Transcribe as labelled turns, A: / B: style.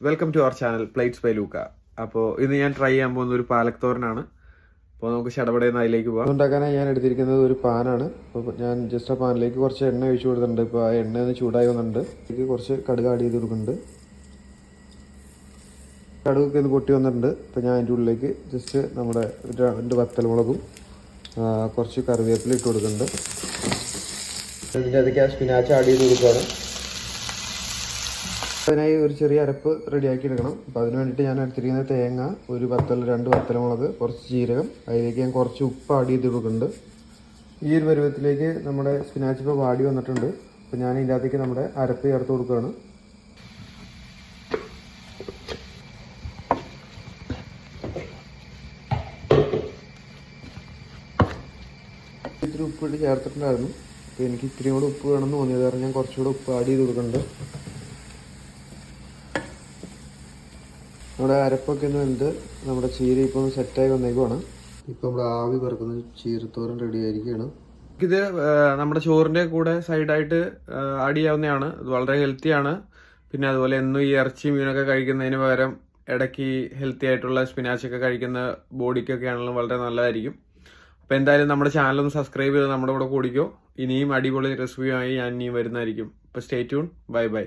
A: Welcome to our channel plates by Luka. അപ്പോൾ ഇന്ന് ഞാൻ ട്രൈ ചെയ്യാൻ പോകുന്ന ഒരു പാലക് തോരനാണ്. അപ്പോൾ നമുക്ക് ഷടപടയെന്ന് അതിലേക്ക് പോകാം. ഉണ്ടാക്കാനായി ഞാൻ എടുത്തിരിക്കുന്നത് ഒരു പാനാണ്. അപ്പോൾ ഞാൻ ജസ്റ്റ് ആ പാനിലേക്ക് കുറച്ച് എണ്ണ ഒഴിച്ചു കൊടുത്തിട്ടുണ്ട്. ഇപ്പോൾ ആ എണ്ണ ഒന്ന് ചൂടായി വന്നിട്ടുണ്ട്. ഇതിലേക്ക് കുറച്ച് കടുക് ആഡ് ചെയ്ത് കൊടുക്കുന്നുണ്ട്. കടുകൊക്കെ ഒന്ന് പൊട്ടി വന്നിട്ടുണ്ട്. അപ്പോൾ ഞാൻ അതിൻ്റെ ഉള്ളിലേക്ക് ജസ്റ്റ് നമ്മുടെ 2 വത്തൽമുളകും കുറച്ച് കറിവേപ്പില ഇട്ട് കൊടുക്കുന്നുണ്ട്. ഇതിൻ്റെ അതൊക്കെ ആ സ്പിനാച്ച് ആഡ് ചെയ്ത് കൊടുക്കുകയാണ്. അതിനായി ഒരു ചെറിയ അരപ്പ് റെഡിയാക്കി എടുക്കണം. അപ്പോൾ അതിന് വേണ്ടിയിട്ട് ഞാൻ എടുത്തിരിക്കുന്ന തേങ്ങ, 2 വത്തൽമുളക്, കുറച്ച് ജീരകം, അതിലേക്ക് ഞാൻ കുറച്ച് ഉപ്പ് ആഡ് ചെയ്ത് കൊടുക്കുന്നുണ്ട്. ഈ ഒരു പരുവത്തിലേക്ക് നമ്മുടെ സ്പിനാച്ച് ഇപ്പോൾ വാടി വന്നിട്ടുണ്ട്. അപ്പോൾ ഞാൻ ഇതിൻ്റെ അകത്തേക്ക് നമ്മുടെ അരപ്പ് ചേർത്ത് കൊടുക്കുകയാണ്. ഇത്തിരി ഉപ്പിട്ട് ചേർത്തിട്ടുണ്ടായിരുന്നു. അപ്പോൾ എനിക്ക് ഇത്തിരി കൂടെ ഉപ്പ് വേണമെന്ന് തോന്നിയത് കാരണം ഞാൻ കുറച്ചുകൂടെ ഉപ്പ് ആഡ് ചെയ്ത് കൊടുക്കുന്നുണ്ട്. നമ്മുടെ അരപ്പൊക്കെ ഒന്ന് വെന്ത് നമ്മുടെ ചീര ഇപ്പോൾ ഒന്ന് സെറ്റായി വന്നേക്കുവാണ്. ഇപ്പോൾ നമ്മുടെ ആവി പറക്കുന്ന ചീരത്തോരൻ റെഡി ആയിരിക്കുകയാണ്. ഇത് നമ്മുടെ ചോറിൻ്റെ കൂടെ സൈഡായിട്ട് ആഡ് ചെയ്യാവുന്നതാണ്. ഇത് വളരെ ഹെൽത്തിയാണ്. പിന്നെ അതുപോലെ എന്നും ഈ ഇറച്ചി മീനൊക്കെ കഴിക്കുന്നതിന് പകരം ഇടയ്ക്ക് ഹെൽത്തി ആയിട്ടുള്ള സ്പിനാച്ചൊക്കെ കഴിക്കുന്ന ബോഡിക്കൊക്കെ ആണെങ്കിലും വളരെ നല്ലതായിരിക്കും. അപ്പോൾ എന്തായാലും നമ്മുടെ ചാനലൊന്ന് സബ്സ്ക്രൈബ് ചെയ്ത് നമ്മുടെ കൂടെ കൂടിക്കോ. ഇനിയും അടിപൊളി റെസിപ്പിയുമായി ഞാൻ ഇനിയും വരുന്നതായിരിക്കും. അപ്പോൾ സ്റ്റേ ട്യൂൺ. Bye bye.